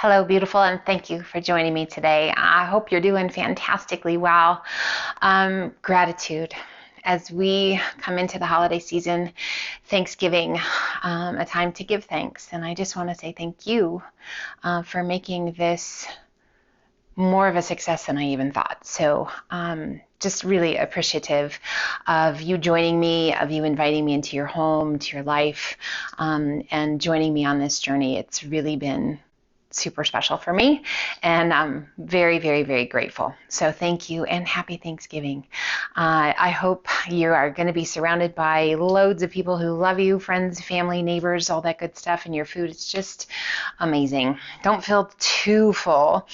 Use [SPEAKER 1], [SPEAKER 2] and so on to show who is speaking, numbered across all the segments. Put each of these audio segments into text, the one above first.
[SPEAKER 1] Hello, beautiful, and thank you for joining me today. I hope you're doing fantastically well. Gratitude. As we come into the holiday season, Thanksgiving, a time to give thanks. And I just want to say thank you for making this more of a success than I even thought. So just really appreciative of you joining me, of you inviting me into your home, to your life, and joining me on this journey. It's really been super special for me, and I'm very, very, very grateful. So thank you and happy Thanksgiving. I hope you are going to be surrounded by loads of people who love you, friends, family, neighbors, all that good stuff, and your food is just amazing. Don't feel too full.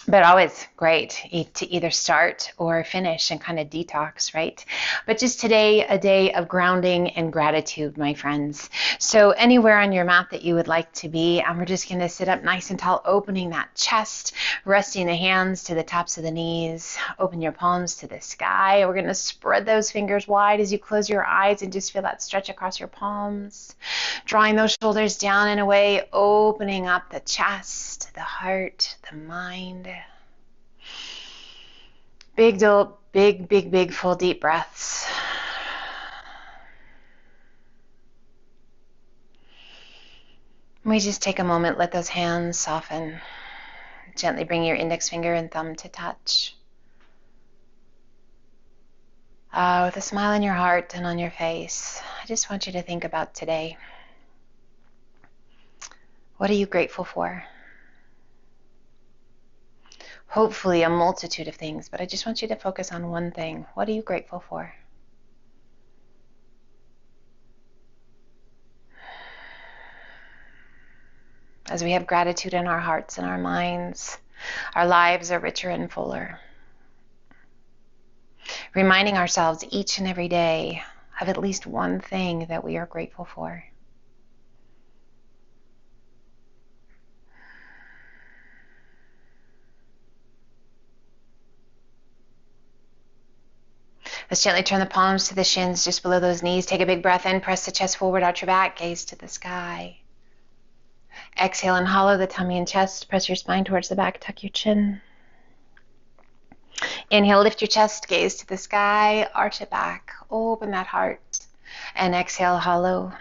[SPEAKER 1] But always great to either start or finish and kind of detox, right? But just today, a day of grounding and gratitude, my friends. So anywhere on your mat that you would like to be, we're just going to sit up nice and tall, opening that chest, resting the hands to the tops of the knees, open your palms to the sky. We're going to spread those fingers wide as you close your eyes and just feel that stretch across your palms, drawing those shoulders down and away, opening up the chest, the heart, the mind. Big, full, deep breaths. We just take a moment, let those hands soften. Gently bring your index finger and thumb to touch. With a smile in your heart and on your face, I just want you to think about today. What are you grateful for? Hopefully a multitude of things, but I just want you to focus on one thing. What are you grateful for? As we have gratitude in our hearts and our minds, our lives are richer and fuller. Reminding ourselves each and every day of at least one thing that we are grateful for. Let's gently turn the palms to the shins just below those knees. Take a big breath in, press the chest forward, arch your back, gaze to the sky. Exhale and hollow the tummy and chest. Press your spine towards the back, tuck your chin. Inhale, lift your chest, gaze to the sky, arch it back, open that heart. And exhale, hollow.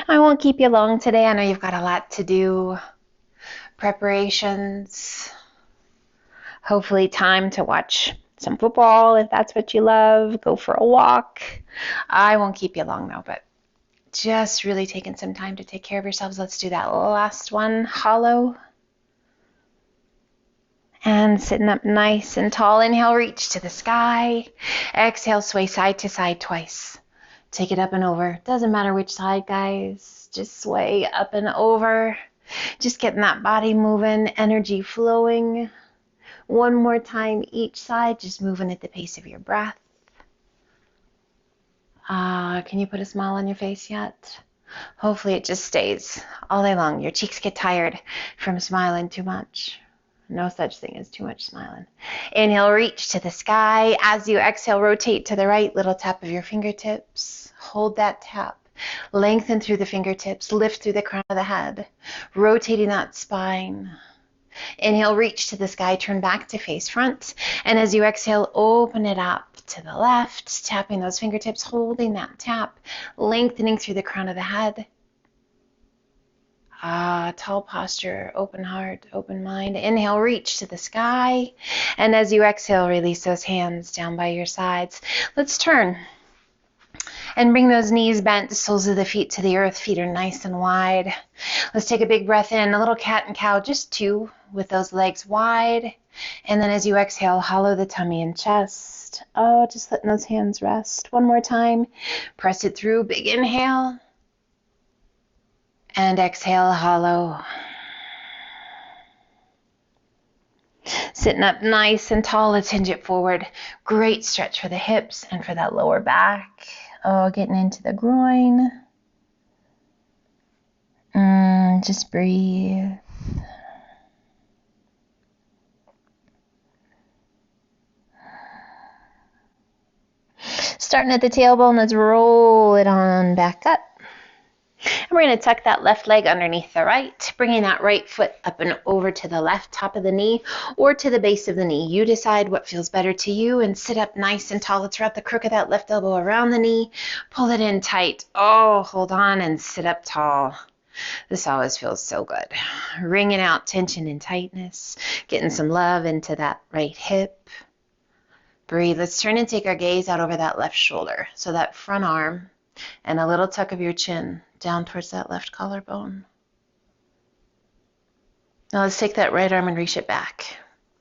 [SPEAKER 1] I won't keep you long today. I know you've got a lot to do. Preparations. Hopefully time to watch some football if that's what you love. Go for a walk. I won't keep you long though, but just really taking some time to take care of yourselves. Let's do that last one. Hollow. And sitting up nice and tall. Inhale, reach to the sky. Exhale, sway side to side twice. Take it up and over. Doesn't matter which side, guys. Just sway up and over. Just getting that body moving, energy flowing. One more time each side, just moving at the pace of your breath. Can you put a smile on your face yet? Hopefully it just stays all day long. Your cheeks get tired from smiling too much. No such thing as too much smiling. Inhale, reach to the sky. As you exhale, rotate to the right, little tap of your fingertips. Hold that tap. Lengthen through the fingertips. Lift through the crown of the head. Rotating that spine. Inhale, reach to the sky, turn back to face front. And as you exhale, open it up to the left, tapping those fingertips, holding that tap, lengthening through the crown of the head. Tall posture, open heart, open mind. Inhale, reach to the sky. And as you exhale, release those hands down by your sides. Let's turn and bring those knees bent, the soles of the feet to the earth. Feet are nice and wide. Let's take a big breath in, a little cat and cow, just two, with those legs wide. And then as you exhale, hollow the tummy and chest. Just letting those hands rest. One more time. Press it through. Big inhale. And exhale, hollow. Sitting up nice and tall. Let's hinge it forward. Great stretch for the hips and for that lower back. Getting into the groin. Just breathe. Starting at the tailbone, let's roll it on back up. And We're going to tuck that left leg underneath the right, bringing that right foot up and over to the left top of the knee or to the base of the knee. You decide what feels better to you, and sit up nice and tall. Let's wrap the crook of that left elbow around the knee. Pull it in tight. Oh, hold on and sit up tall. This always feels so good. Wringing out tension and tightness, getting some love into that right hip. Breathe. Let's turn and take our gaze out over that left shoulder. So that front arm and a little tuck of your chin down towards that left collarbone. Now let's take that right arm and reach it back.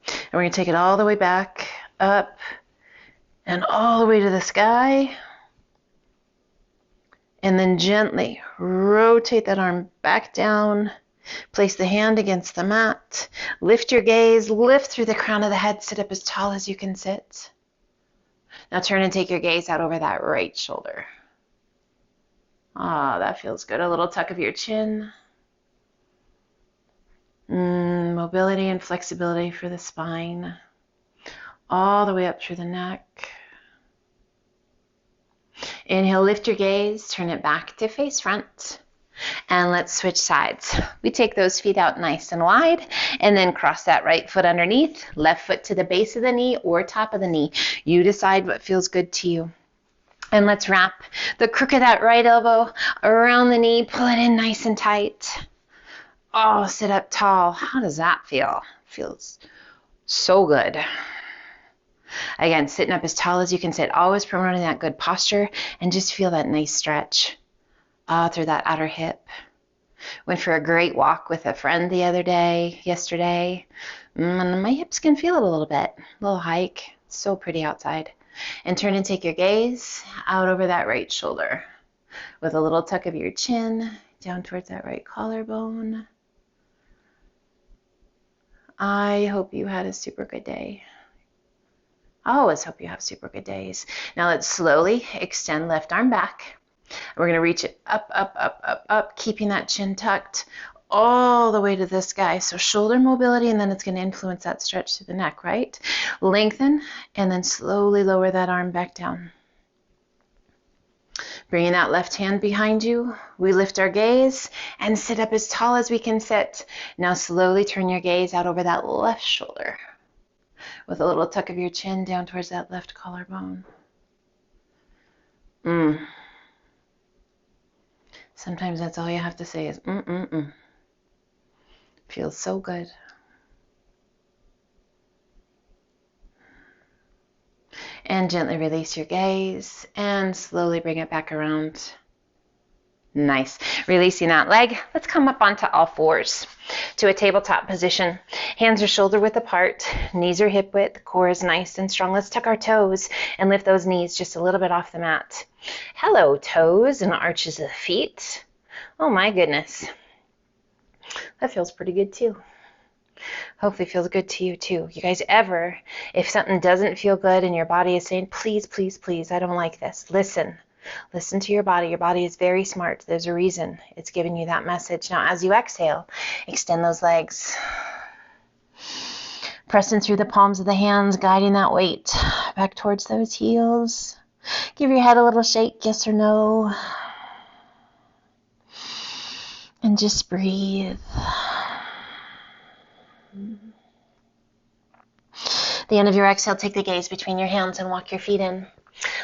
[SPEAKER 1] And we're going to take it all the way back, up, and all the way to the sky. And then gently rotate that arm back down. Place the hand against the mat. Lift your gaze, lift through the crown of the head, sit up as tall as you can sit. Now turn and take your gaze out over that right shoulder. Ah, that feels good. A little tuck of your chin. Mobility and flexibility for the spine. All the way up through the neck. Inhale, lift your gaze, turn it back to face front. And let's switch sides. We take those feet out nice and wide, and then cross that right foot underneath, left foot to the base of the knee or top of the knee. You decide what feels good to you. And let's wrap the crook of that right elbow around the knee, pull it in nice and tight. Oh, sit up tall. How does that feel? Feels so good. Again, sitting up as tall as you can sit, always promoting that good posture, and just feel that nice stretch through that outer hip. Went for a great walk with a friend yesterday, and my hips can feel it a little bit. A little hike. It's so pretty outside. And turn and take your gaze out over that right shoulder with a little tuck of your chin down towards that right collarbone. I hope you had a super good day. I always hope you have super good days. Now let's slowly extend left arm back. We're going to reach it up, up, up, up, up, keeping that chin tucked all the way to the sky. So shoulder mobility, and then it's going to influence that stretch through the neck, right? Lengthen, and then slowly lower that arm back down. Bringing that left hand behind you, we lift our gaze and sit up as tall as we can sit. Now slowly turn your gaze out over that left shoulder with a little tuck of your chin down towards that left collarbone. Sometimes that's all you have to say is Feels so good. And gently release your gaze and slowly bring it back around. Nice. Releasing that leg, let's come up onto all fours to a tabletop position. Hands are shoulder width apart, knees are hip width, core is nice and strong. Let's tuck our toes and lift those knees just a little bit off the mat. Hello, toes and arches of the feet. Oh my goodness. That feels pretty good too. Hopefully feels good to you too. You guys ever, if something doesn't feel good and your body is saying, please, please, please, I don't like this, listen. Listen to your body. Your body is very smart. There's a reason it's giving you that message. Now, as you exhale, extend those legs. Pressing through the palms of the hands, guiding that weight back towards those heels. Give your head a little shake, yes or no. And just breathe. The end of your exhale, take the gaze between your hands and walk your feet in.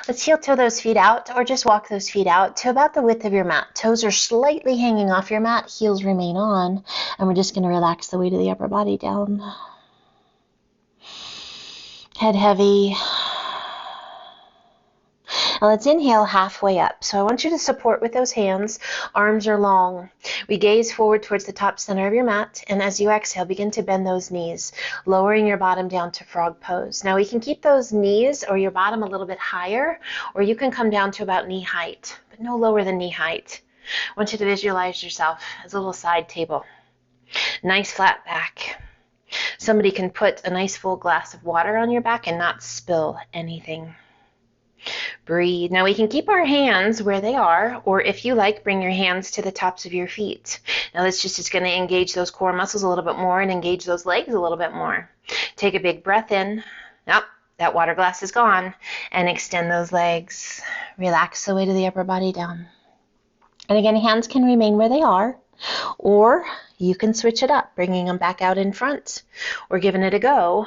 [SPEAKER 1] Let's heel toe those feet out, or just walk those feet out to about the width of your mat. Toes are slightly hanging off your mat, heels remain on, and we're just going to relax the weight of the upper body down. Head heavy. Now let's inhale halfway up. So I want you to support with those hands. Arms are long. We gaze forward towards the top center of your mat, and as you exhale, begin to bend those knees, lowering your bottom down to frog pose. Now we can keep those knees or your bottom a little bit higher, or you can come down to about knee height, but no lower than knee height. I want you to visualize yourself as a little side table. Nice flat back. Somebody can put a nice full glass of water on your back and not spill anything. Breathe. Now we can keep our hands where they are, or if you like, bring your hands to the tops of your feet. Now this just is going to engage those core muscles a little bit more and engage those legs a little bit more. Take a big breath in. Nope, that water glass is gone. And extend those legs. Relax the weight of the upper body down.
[SPEAKER 2] And again, hands can remain where they are, or you can switch it up, bringing them back out in front, or giving it a go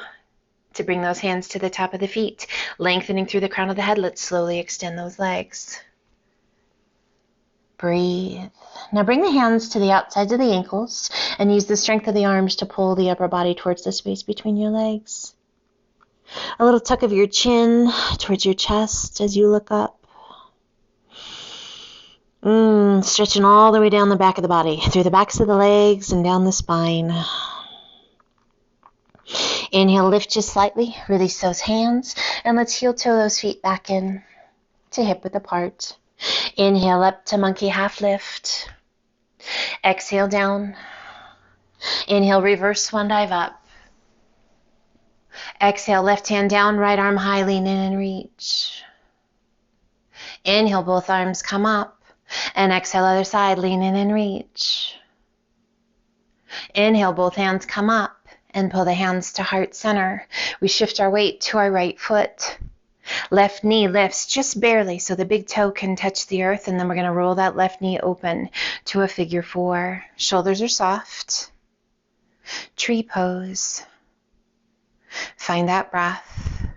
[SPEAKER 2] to bring those hands to the top of the feet, lengthening through the crown of the head. Let's slowly extend those legs. Breathe. Now bring the hands to the outsides of the ankles and use the strength of the arms to pull the upper body towards the space between your legs. A little tuck of your chin towards your chest as you look up. Stretching all the way down the back of the body, through the backs of the legs and down the spine. Inhale, lift just slightly, release those hands, and let's heel toe those feet back in to hip width apart. Inhale up to monkey half lift. Exhale down. Inhale, reverse swan dive up. Exhale, left hand down, right arm high, lean in and reach. Inhale, both arms come up. And exhale, other side, lean in and reach. Inhale, both hands come up and pull the hands to heart center. We shift our weight to our right foot. Left knee lifts just barely so the big toe can touch the earth, and then we're going to roll that left knee open to a figure four. Shoulders are soft. Tree pose. Find that breath.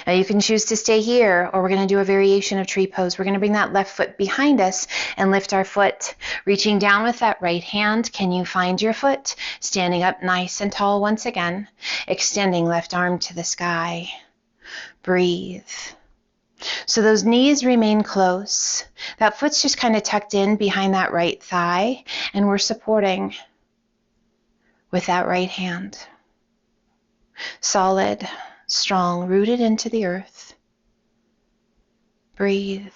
[SPEAKER 2] Now you can choose to stay here, or we're going to do a variation of tree pose. We're going to bring that left foot behind us and lift our foot. Reaching down with that right hand, can you find your foot? Standing up nice and tall once again. Extending left arm to the sky. Breathe. So those knees remain close. That foot's just kind of tucked in behind that right thigh, and we're supporting with that right hand. Solid. Strong, rooted into the earth. Breathe.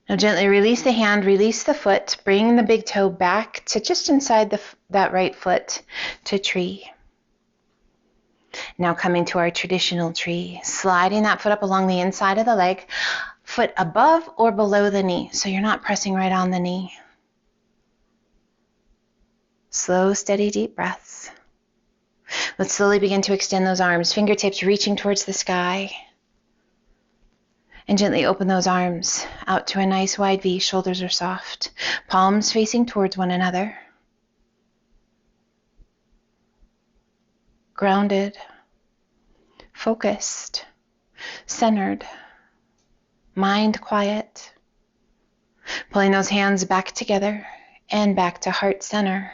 [SPEAKER 2] Now gently release the hand, release the foot, bring the big toe back to just inside that right foot to tree. Now coming to our traditional tree, sliding that foot up along the inside of the leg, foot above or below the knee, so you're not pressing right on the knee. Slow, steady, deep breaths. Let's slowly begin to extend those arms, fingertips reaching towards the sky. And gently open those arms out to a nice wide V. Shoulders are soft. Palms facing towards one another. Grounded. Focused. Centered. Mind quiet. Pulling those hands back together and back to heart center.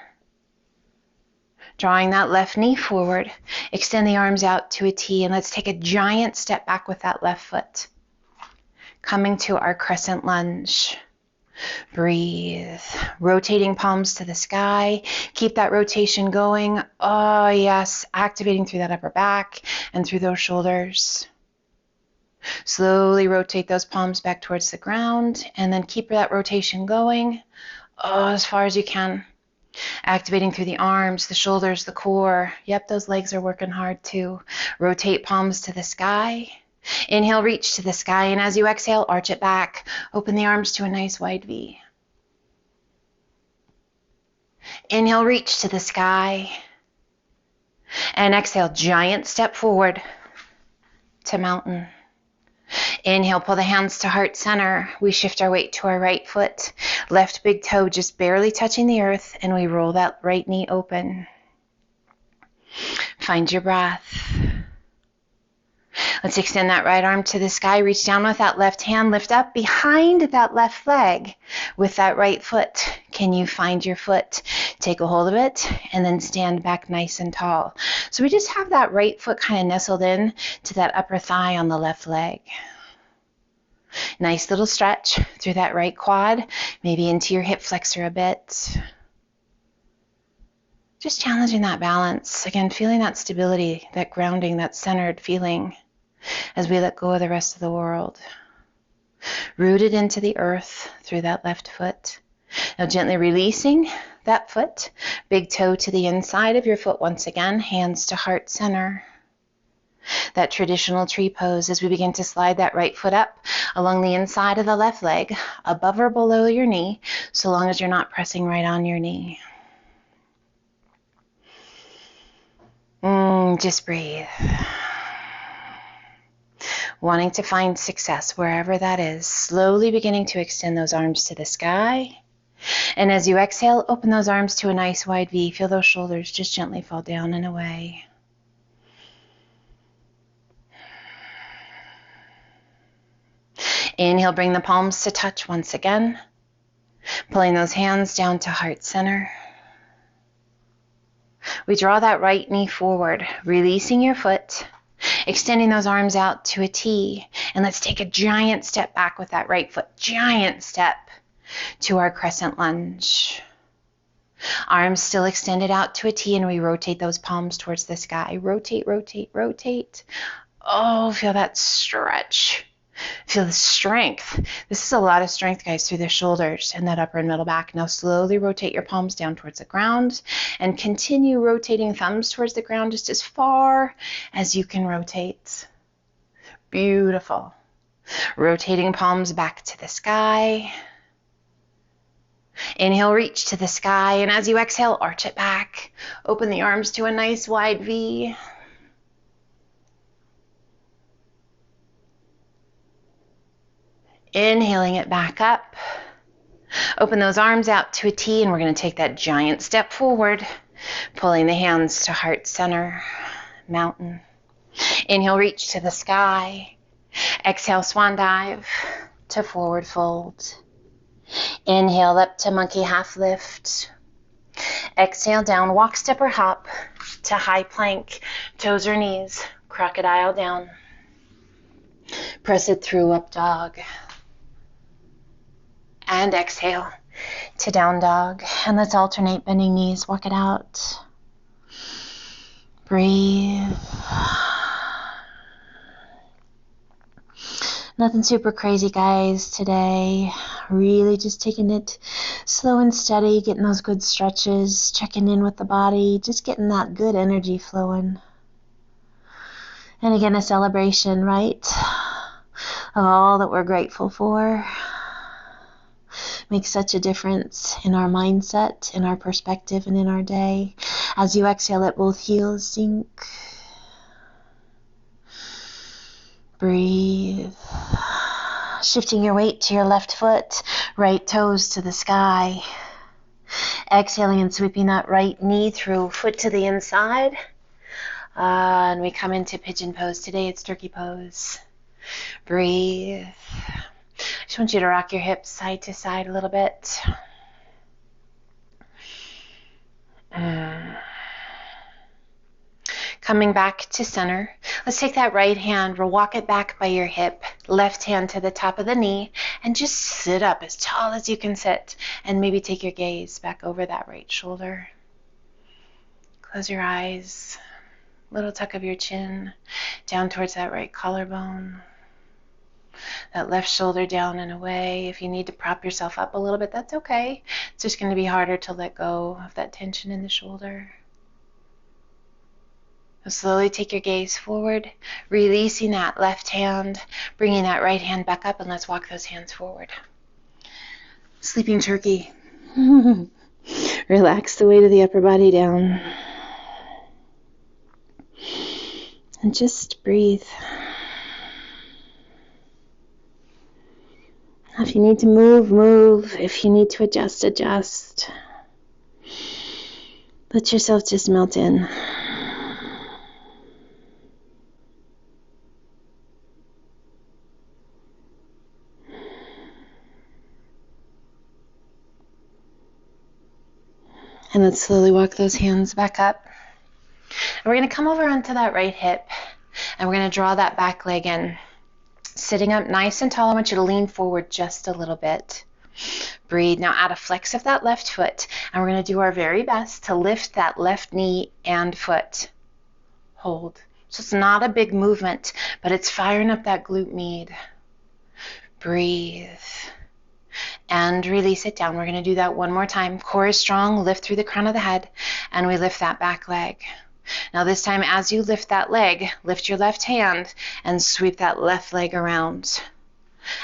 [SPEAKER 2] Drawing that left knee forward, extend the arms out to a T, and let's take a giant step back with that left foot. Coming to our crescent lunge. Breathe. Rotating palms to the sky. Keep that rotation going. Oh, yes. Activating through that upper back and through those shoulders. Slowly rotate those palms back towards the ground, and then keep that rotation going. Oh, as far as you can. Activating through the arms, the shoulders, the core. Yep, those legs are working hard too. Rotate palms to the sky. Inhale, reach to the sky, and as you exhale, arch it back. Open the arms to a nice wide V. Inhale, reach to the sky. And exhale, giant step forward to mountain. Inhale, pull the hands to heart center. We shift our weight to our right foot. Left big toe just barely touching the earth, and we roll that right knee open. Find your breath. Let's extend that right arm to the sky. Reach down with that left hand. Lift up behind that left leg with that right foot. Can you find your foot? Take a hold of it and then stand back nice and tall. So we just have that right foot kind of nestled in to that upper thigh on the left leg. Nice little stretch through that right quad, maybe into your hip flexor a bit. Just challenging that balance. Again, feeling that stability, that grounding, that centered feeling as we let go of the rest of the world. Rooted into the earth through that left foot. Now gently releasing that foot, big toe to the inside of your foot once again, hands to heart center. That traditional tree pose as we begin to slide that right foot up along the inside of the left leg, above or below your knee, so long as you're not pressing right on your knee. Just breathe. wanting to find success wherever that is, slowly beginning to extend those arms to the sky. And as you exhale, open those arms to a nice wide V. Feel those shoulders just gently fall down and away. Inhale, bring the palms to touch once again. Pulling those hands down to heart center. We draw that right knee forward, releasing your foot, extending those arms out to a T. And let's take a giant step back with that right foot. Giant step to our crescent lunge. Arms still extended out to a T, and we rotate those palms towards the sky. Rotate, rotate, rotate. Oh, feel that stretch. Feel the strength. This is a lot of strength, guys, through the shoulders and that upper and middle back. Now slowly rotate your palms down towards the ground and continue rotating thumbs towards the ground just as far as you can rotate. Beautiful. Rotating palms back to the sky. Inhale, reach to the sky, and as you exhale, arch it back. Open the arms to a nice wide V. Inhaling it back up. Open those arms out to a T, and we're going to take that giant step forward, pulling the hands to heart center, mountain. Inhale, reach to the sky. Exhale, swan dive to forward fold. Inhale up to monkey half lift. Exhale down, walk, step, or hop to high plank, toes or knees, crocodile down. Press it through, up dog. And exhale to down dog. And let's alternate bending knees, walk it out. Breathe. Nothing super crazy, guys, today. Really just taking it slow and steady, getting those good stretches, checking in with the body, just getting that good energy flowing. And again, a celebration, right, of all that we're grateful for. Makes such a difference in our mindset, in our perspective, and in our day. As you exhale, let both heels sink. Breathe. Shifting your weight to your left foot, right toes to the sky. Exhaling and sweeping that right knee through, foot to the inside. And we come into pigeon pose. Today it's turkey pose. Breathe. I just want you to rock your hips side to side a little bit. Coming back to center. Let's take that right hand, we'll walk it back by your hip, left hand to the top of the knee, and just sit up as tall as you can sit, and maybe take your gaze back over that right shoulder. Close your eyes, little tuck of your chin, down towards that right collarbone. That left shoulder down and away. If you need to prop yourself up a little bit, that's okay. It's just going to be harder to let go of that tension in the shoulder. So slowly take your gaze forward, releasing that left hand, bringing that right hand back up, and let's walk those hands forward. Sleeping turkey. Relax the weight of the upper body down. And just breathe. If you need to move, move. If you need to adjust, adjust. Let yourself just melt in. And let's slowly walk those hands back up. And we're going to come over onto that right hip. And we're going to draw that back leg in. Sitting up nice and tall, I want you to lean forward just a little bit. Breathe. Now add a flex of that left foot. And we're going to do our very best to lift that left knee and foot. Hold. So it's not a big movement, but it's firing up that glute med. Breathe. And release it down. We're going to do that one more time. Core is strong. Lift through the crown of the head. And we lift that back leg. Now this time, as you lift that leg, lift your left hand and sweep that left leg around,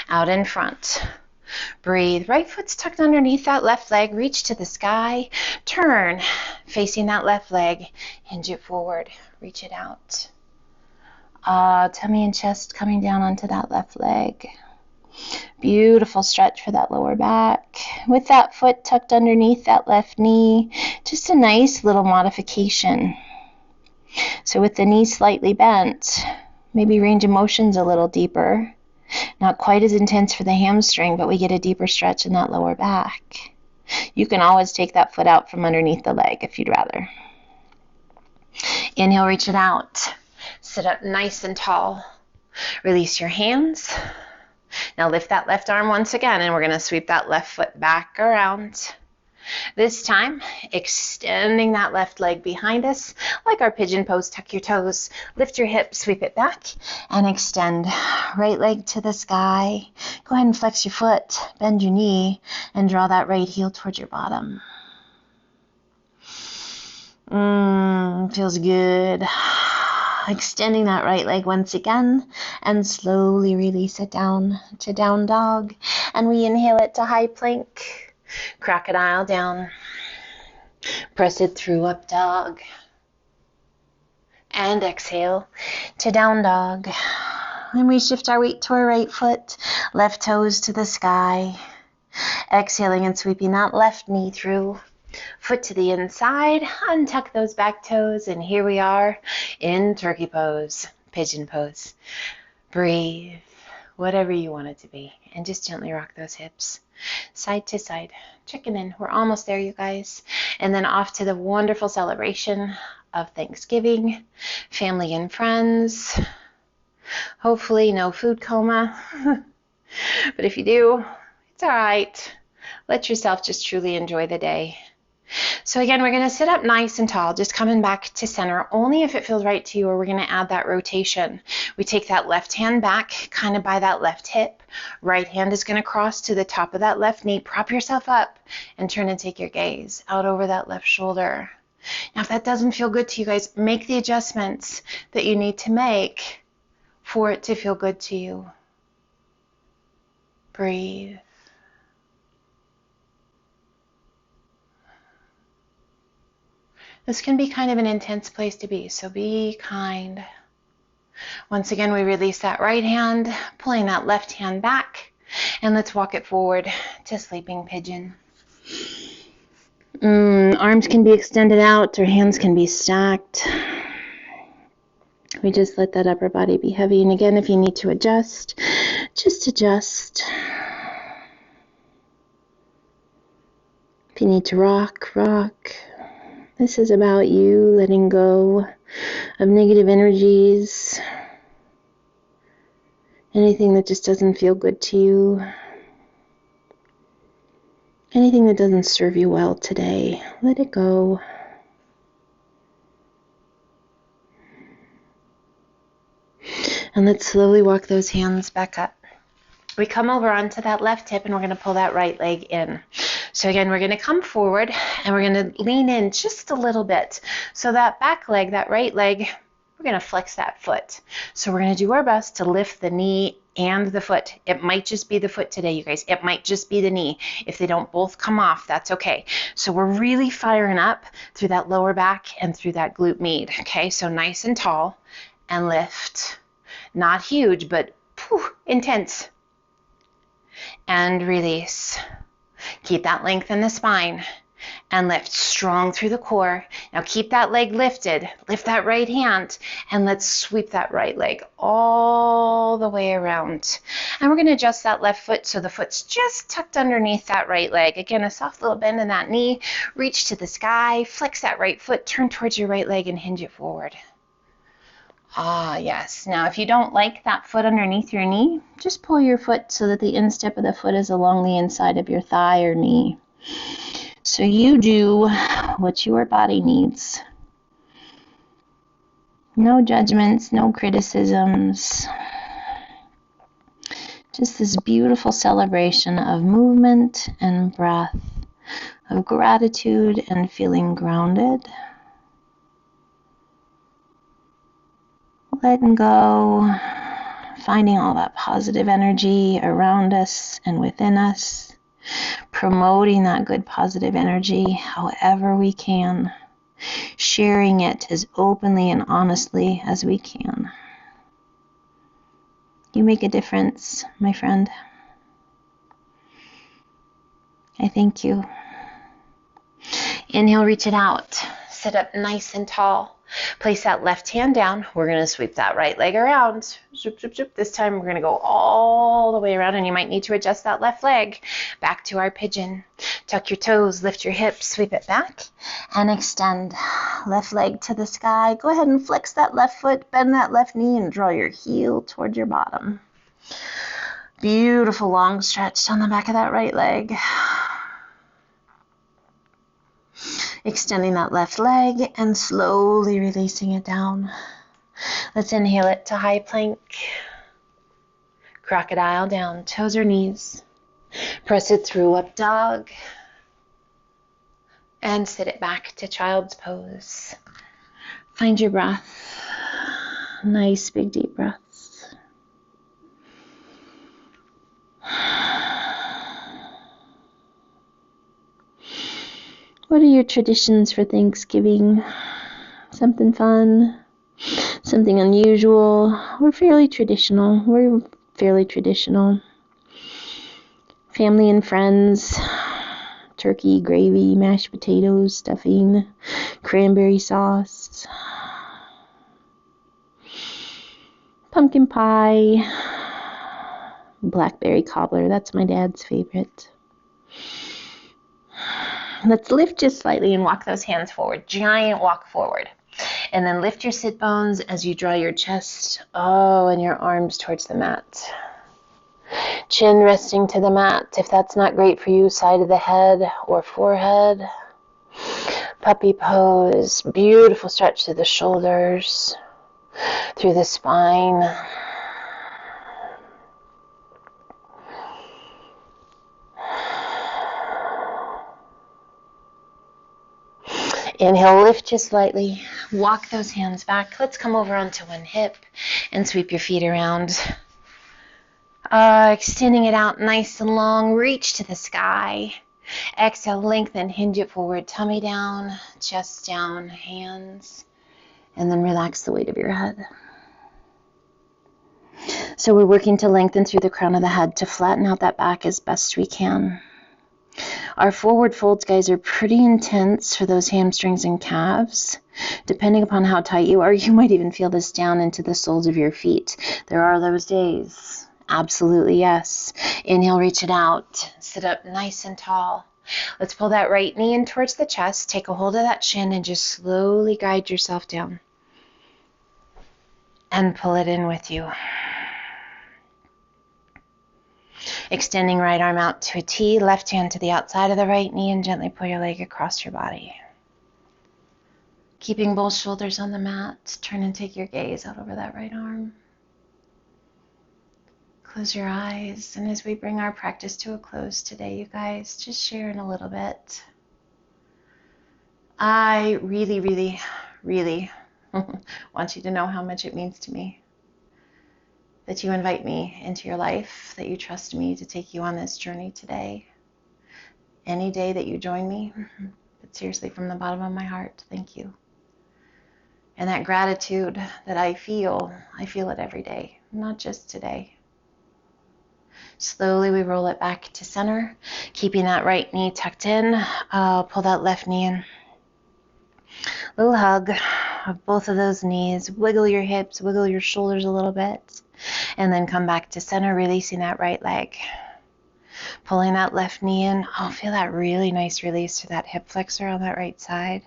[SPEAKER 2] out in front. Breathe. Right foot's tucked underneath that left leg. Reach to the sky. Turn, facing that left leg. Hinge it forward. Reach it out. Tummy and chest coming down onto that left leg. Beautiful stretch for that lower back. With that foot tucked underneath that left knee, just a nice little modification. So with the knee slightly bent, maybe range of motion's a little deeper. Not quite as intense for the hamstring, but we get a deeper stretch in that lower back. You can always take that foot out from underneath the leg if you'd rather. Inhale, reach it out. Sit up nice and tall. Release your hands. Now lift that left arm once again, and we're going to sweep that left foot back around. This time, extending that left leg behind us, like our pigeon pose. Tuck your toes, lift your hips, sweep it back, and extend. Right leg to the sky. Go ahead and flex your foot, bend your knee, and draw that right heel towards your bottom. Feels good. Extending that right leg once again, and slowly release it down to down dog. And we inhale it to high plank. Crocodile down. Press it through up dog. And exhale to down dog. And we shift our weight to our right foot, left toes to the sky. Exhaling and sweeping that left knee through. Foot to the inside, untuck those back toes, and here we are in turkey pose, pigeon pose. Breathe, whatever you want it to be, and just gently rock those hips side to side. Checking in. We're almost there, you guys. And then off to the wonderful celebration of Thanksgiving, family and friends. Hopefully no food coma, but if you do, it's all right. Let yourself just truly enjoy the day. So again, we're going to sit up nice and tall, just coming back to center, only if it feels right to you, or we're going to add that rotation. We take that left hand back, kind of by that left hip. Right hand is going to cross to the top of that left knee. Prop yourself up and turn and take your gaze out over that left shoulder. Now, if that doesn't feel good to you guys, make the adjustments that you need to make for it to feel good to you. Breathe. This can be kind of an intense place to be, so be kind. Once again, we release that right hand, pulling that left hand back, and let's walk it forward to sleeping pigeon. Arms can be extended out, or hands can be stacked. We just let that upper body be heavy, and again, if you need to adjust, just adjust. If you need to rock, rock. This is about you letting go of negative energies, anything that just doesn't feel good to you, anything that doesn't serve you well today. Let it go. And let's slowly walk those hands back up. We come over onto that left hip, and we're going to pull that right leg in. So again, we're going to come forward, and we're going to lean in just a little bit. So that back leg, that right leg, we're going to flex that foot. So we're going to do our best to lift the knee and the foot. It might just be the foot today, you guys. It might just be the knee. If they don't both come off, that's okay. So we're really firing up through that lower back and through that glute med. Okay, so nice and tall, and lift. Not huge, but intense. And release. Keep that length in the spine, and lift strong through the core. Now keep that leg lifted. Lift that right hand, and let's sweep that right leg all the way around. And we're going to adjust that left foot so the foot's just tucked underneath that right leg. Again, a soft little bend in that knee. Reach to the sky. Flex that right foot. Turn towards your right leg and hinge it forward. Ah, yes. Now, if you don't like that foot underneath your knee, just pull your foot so that the instep of the foot is along the inside of your thigh or knee. So you do what your body needs. No judgments, no criticisms. Just this beautiful celebration of movement and breath, of gratitude and feeling grounded. Letting go, finding all that positive energy around us and within us, promoting that good positive energy however we can, sharing it as openly and honestly as we can. You make a difference, my friend. I thank you. Inhale, reach it out. Sit up nice and tall. Place that left hand down. We're going to sweep that right leg around. Zoop, zoop, zoop. This time we're going to go all the way around, and you might need to adjust that left leg back to our pigeon. Tuck your toes, lift your hips, sweep it back, and extend. Left leg to the sky. Go ahead and flex that left foot, bend that left knee, and draw your heel towards your bottom. Beautiful long stretch down the back of that right leg. Extending that left leg and slowly releasing it down. Let's inhale it to high plank. Crocodile down, toes or knees. Press it through, up dog. And sit it back to child's pose. Find your breath. Nice big deep breaths. What are your traditions for Thanksgiving? Something fun? Something unusual? We're fairly traditional. Family and friends. Turkey, gravy, mashed potatoes, stuffing, cranberry sauce, pumpkin pie, blackberry cobbler. That's my dad's favorite. Let's lift just slightly and walk those hands forward. Giant walk forward. And then lift your sit bones as you draw your chest, and your arms towards the mat. Chin resting to the mat. If that's not great for you, side of the head or forehead. Puppy pose. Beautiful stretch through the shoulders, through the spine. Inhale, lift just slightly. Walk those hands back. Let's come over onto one hip and sweep your feet around. Extending it out nice and long. Reach to the sky. Exhale, lengthen, hinge it forward. Tummy down, chest down, hands. And then relax the weight of your head. So we're working to lengthen through the crown of the head to flatten out that back as best we can. Our forward folds, guys, are pretty intense for those hamstrings and calves. Depending upon how tight you are, you might even feel this down into the soles of your feet. There are those days. Absolutely, yes. Inhale, reach it out. Sit up nice and tall. Let's pull that right knee in towards the chest. Take a hold of that shin and just slowly guide yourself down. And pull it in with you. Extending right arm out to a T, left hand to the outside of the right knee, and gently pull your leg across your body. Keeping both shoulders on the mat, turn and take your gaze out over that right arm. Close your eyes, and as we bring our practice to a close today, you guys, just share in a little bit. I really, really, really want you to know how much it means to me that you invite me into your life, that you trust me to take you on this journey today. Any day that you join me, but seriously, from the bottom of my heart, thank you. And that gratitude that I feel it every day, not just today. Slowly we roll it back to center, keeping that right knee tucked in. Pull that left knee in. Little hug of both of those knees. Wiggle your hips, wiggle your shoulders a little bit. And then come back to center, releasing that right leg. Pulling that left knee in. Feel that really nice release to that hip flexor on that right side.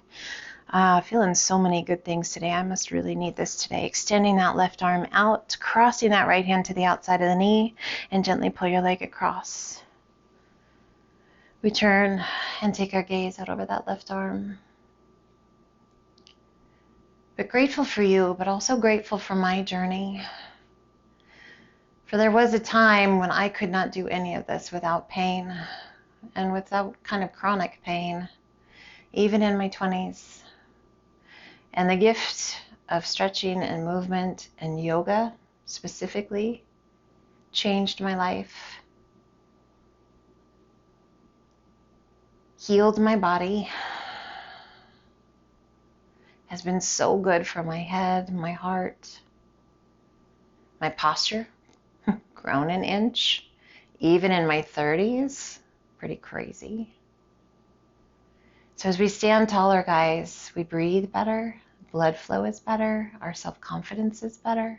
[SPEAKER 2] Feeling so many good things today. I must really need this today. Extending that left arm out, crossing that right hand to the outside of the knee, and gently pull your leg across. We turn and take our gaze out over that left arm. But grateful for you, but also grateful for my journey. For there was a time when I could not do any of this without pain, and without kind of chronic pain, even in my 20s. And the gift of stretching and movement and yoga specifically changed my life, healed my body, has been so good for my head, my heart, my posture,
[SPEAKER 1] grown an inch, even in my 30s. Pretty crazy. So as we stand taller, guys, we breathe better, blood flow is better, our self-confidence is better,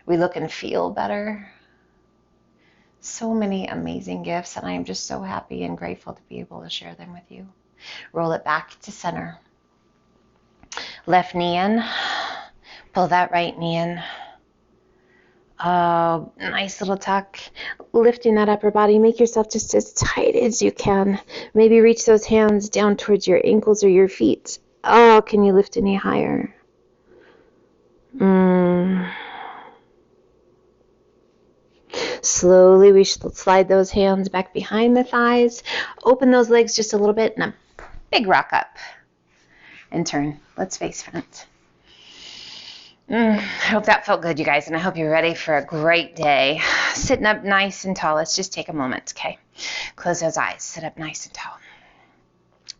[SPEAKER 1] we look and feel better. So many amazing gifts, and I am just so happy and grateful to be able to share them with you. Roll it back to center. Left knee in, pull that right knee in. Oh, nice little tuck. Lifting that upper body, make yourself just as tight as you can. Maybe reach those hands down towards your ankles or your feet. Oh, can you lift any higher? Slowly, we slide those hands back behind the thighs. Open those legs just a little bit, and a big rock up. And turn. Let's face front. I hope that felt good, you guys, and I hope you're ready for a great day. Sitting up nice and tall. Let's just take a moment, okay? Close those eyes. Sit up nice and tall.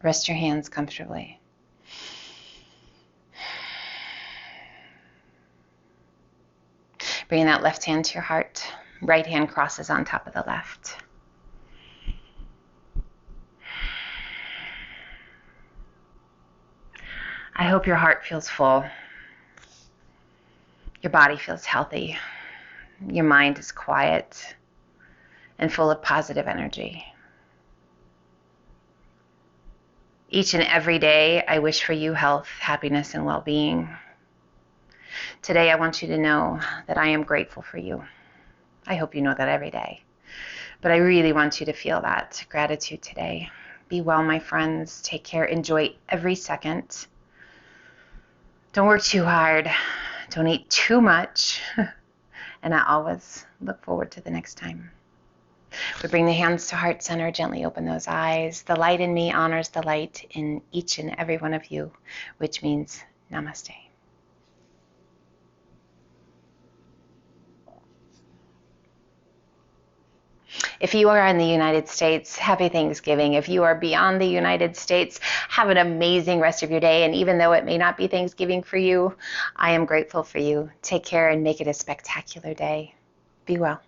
[SPEAKER 1] Rest your hands comfortably. Bring that left hand to your heart. Right hand crosses on top of the left. I hope your heart feels full. Your body feels healthy. Your mind is quiet and full of positive energy. Each and every day, I wish for you health, happiness, and well-being. Today, I want you to know that I am grateful for you. I hope you know that every day. But I really want you to feel that gratitude today. Be well, my friends. Take care. Enjoy every second. Don't work too hard. Don't eat too much. And I always look forward to the next time. We bring the hands to heart center. Gently open those eyes. The light in me honors the light in each and every one of you, which means namaste. If you are in the United States, happy Thanksgiving. If you are beyond the United States, have an amazing rest of your day. And even though it may not be Thanksgiving for you, I am grateful for you. Take care and make it a spectacular day. Be well.